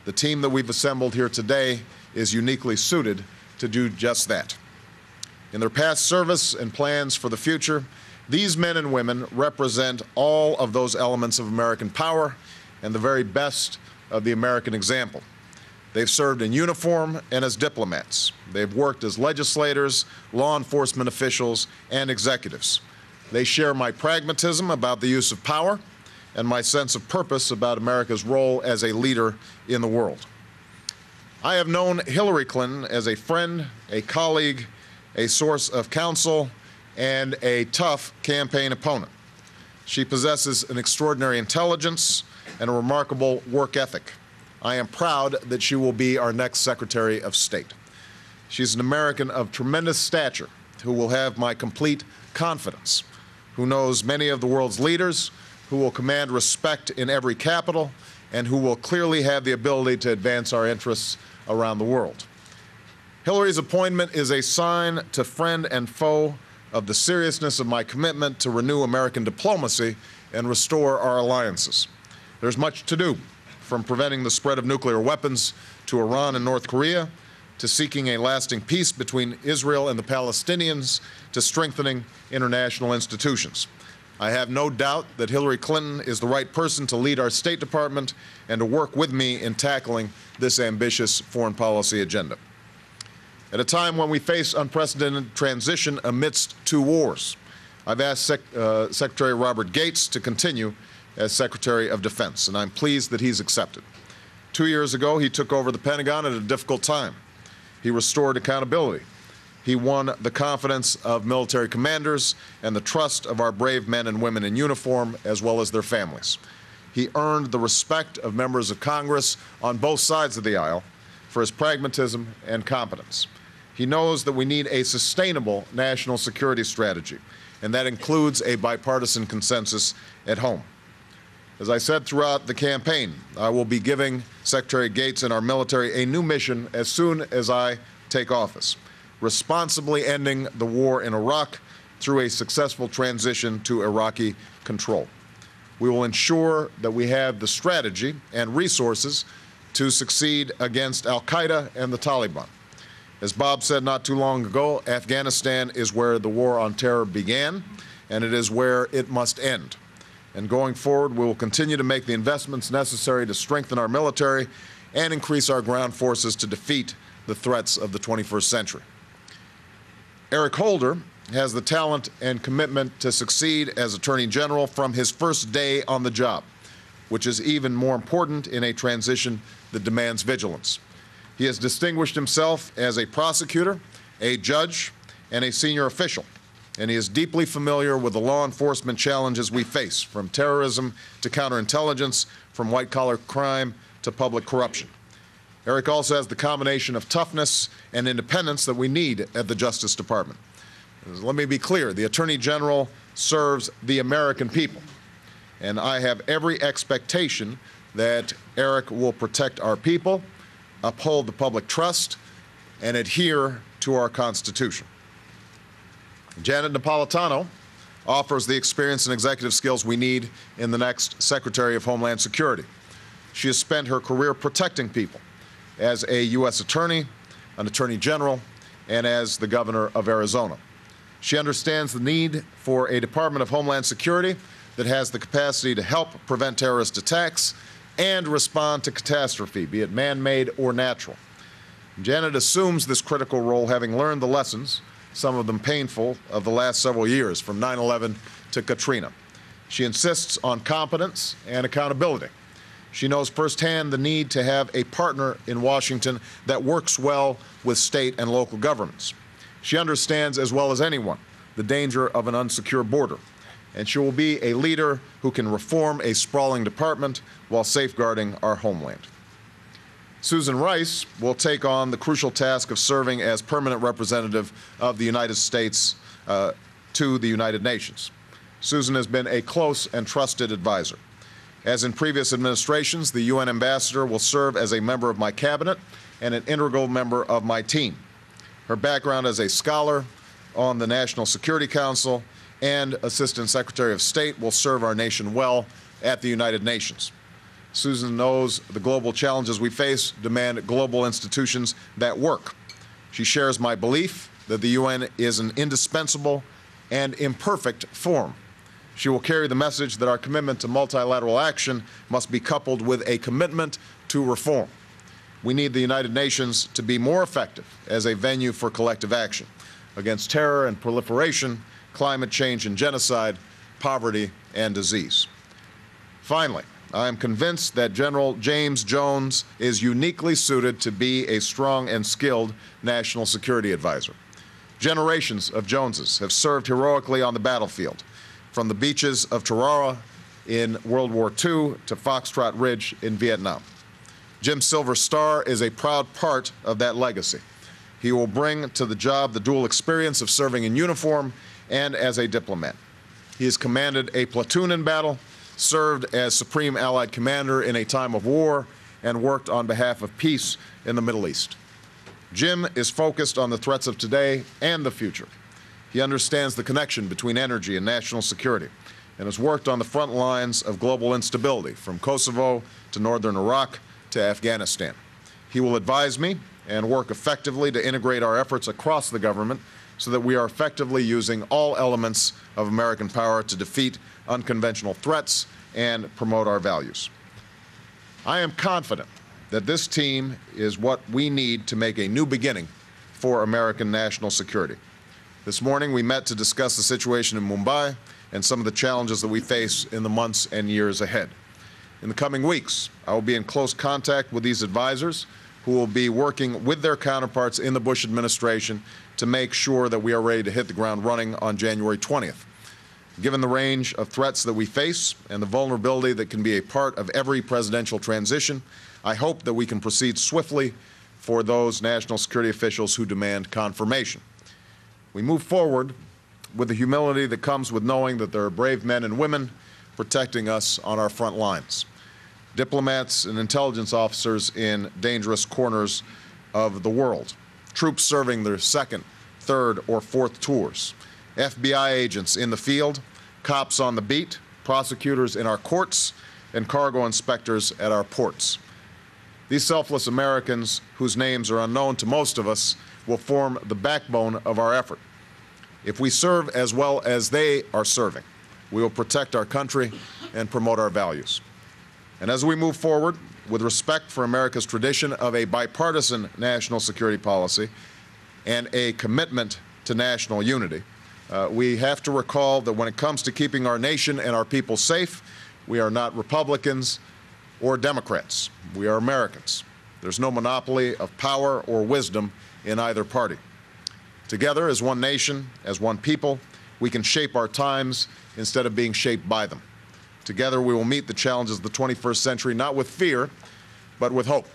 The team that we've assembled here today is uniquely suited to do just that. In their past service and plans for the future, these men and women represent all of those elements of American power and the very best of the American example. They've served in uniform and as diplomats. They've worked as legislators, law enforcement officials, and executives. They share my pragmatism about the use of power and my sense of purpose about America's role as a leader in the world. I have known Hillary Clinton as a friend, a colleague, a source of counsel, and a tough campaign opponent. She possesses an extraordinary intelligence and a remarkable work ethic. I am proud that she will be our next Secretary of State. She's an American of tremendous stature who will have my complete confidence, who knows many of the world's leaders, who will command respect in every capital, and who will clearly have the ability to advance our interests around the world. Hillary's appointment is a sign to friend and foe of the seriousness of my commitment to renew American diplomacy and restore our alliances. There's much to do, from preventing the spread of nuclear weapons to Iran and North Korea, to seeking a lasting peace between Israel and the Palestinians, to strengthening international institutions. I have no doubt that Hillary Clinton is the right person to lead our State Department and to work with me in tackling this ambitious foreign policy agenda. At a time when we face unprecedented transition amidst two wars, I've asked Secretary Robert Gates to continue as Secretary of Defense, and I'm pleased that he's accepted. 2 years ago, he took over the Pentagon at a difficult time. He restored accountability. He won the confidence of military commanders and the trust of our brave men and women in uniform, as well as their families. He earned the respect of members of Congress on both sides of the aisle for his pragmatism and competence. He knows that we need a sustainable national security strategy, and that includes a bipartisan consensus at home. As I said throughout the campaign, I will be giving Secretary Gates and our military a new mission as soon as I take office, responsibly ending the war in Iraq through a successful transition to Iraqi control. We will ensure that we have the strategy and resources to succeed against al-Qaeda and the Taliban. As Bob said not too long ago, Afghanistan is where the war on terror began, and it is where it must end. And going forward, we will continue to make the investments necessary to strengthen our military and increase our ground forces to defeat the threats of the 21st century. Eric Holder has the talent and commitment to succeed as Attorney General from his first day on the job, which is even more important in a transition that demands vigilance. He has distinguished himself as a prosecutor, a judge, and a senior official, and he is deeply familiar with the law enforcement challenges we face, from terrorism to counterintelligence, from white-collar crime to public corruption. Eric also has the combination of toughness and independence that we need at the Justice Department. Let me be clear, the Attorney General serves the American people, and I have every expectation that Eric will protect our people, uphold the public trust, and adhere to our Constitution. Janet Napolitano offers the experience and executive skills we need in the next Secretary of Homeland Security. She has spent her career protecting people as a U.S. Attorney, an Attorney General, and as the Governor of Arizona. She understands the need for a Department of Homeland Security that has the capacity to help prevent terrorist attacks and respond to catastrophe, be it man-made or natural. Janet assumes this critical role, having learned the lessons, some of them painful, of the last several years, from 9/11 to Katrina. She insists on competence and accountability. She knows firsthand the need to have a partner in Washington that works well with state and local governments. She understands as well as anyone the danger of an unsecure border, and she will be a leader who can reform a sprawling department while safeguarding our homeland. Susan Rice will take on the crucial task of serving as permanent representative of the United States to the United Nations. Susan has been a close and trusted advisor. As in previous administrations, the UN ambassador will serve as a member of my cabinet and an integral member of my team. Her background as a scholar on the National Security Council and Assistant Secretary of State will serve our nation well at the United Nations. Susan knows the global challenges we face demand global institutions that work. She shares my belief that the UN is an indispensable and imperfect forum. She will carry the message that our commitment to multilateral action must be coupled with a commitment to reform. We need the United Nations to be more effective as a venue for collective action against terror and proliferation, climate change and genocide, poverty and disease. Finally, I am convinced that General James Jones is uniquely suited to be a strong and skilled national security advisor. Generations of Joneses have served heroically on the battlefield, from the beaches of Tarawa in World War II to Foxtrot Ridge in Vietnam. Jim Silver Star is a proud part of that legacy. He will bring to the job the dual experience of serving in uniform and as a diplomat. He has commanded a platoon in battle, served as Supreme Allied Commander in a time of war, and worked on behalf of peace in the Middle East. Jim is focused on the threats of today and the future. He understands the connection between energy and national security and has worked on the front lines of global instability, from Kosovo to northern Iraq to Afghanistan. He will advise me and work effectively to integrate our efforts across the government so that we are effectively using all elements of American power to defeat unconventional threats and promote our values. I am confident that this team is what we need to make a new beginning for American national security. This morning we met to discuss the situation in Mumbai and some of the challenges that we face in the months and years ahead. In the coming weeks, I will be in close contact with these advisors who will be working with their counterparts in the Bush administration to make sure that we are ready to hit the ground running on January 20th. Given the range of threats that we face and the vulnerability that can be a part of every presidential transition, I hope that we can proceed swiftly for those national security officials who demand confirmation. We move forward with the humility that comes with knowing that there are brave men and women protecting us on our front lines. Diplomats and intelligence officers in dangerous corners of the world, troops serving their second, third, or fourth tours, FBI agents in the field, cops on the beat, prosecutors in our courts, and cargo inspectors at our ports. These selfless Americans, whose names are unknown to most of us, will form the backbone of our effort. If we serve as well as they are serving, we will protect our country and promote our values. And as we move forward with respect for America's tradition of a bipartisan national security policy and a commitment to national unity, we have to recall that when it comes to keeping our nation and our people safe, we are not Republicans or Democrats. We are Americans. There's no monopoly of power or wisdom in either party. Together, as one nation, as one people, we can shape our times instead of being shaped by them. Together, we will meet the challenges of the 21st century not with fear, but with hope.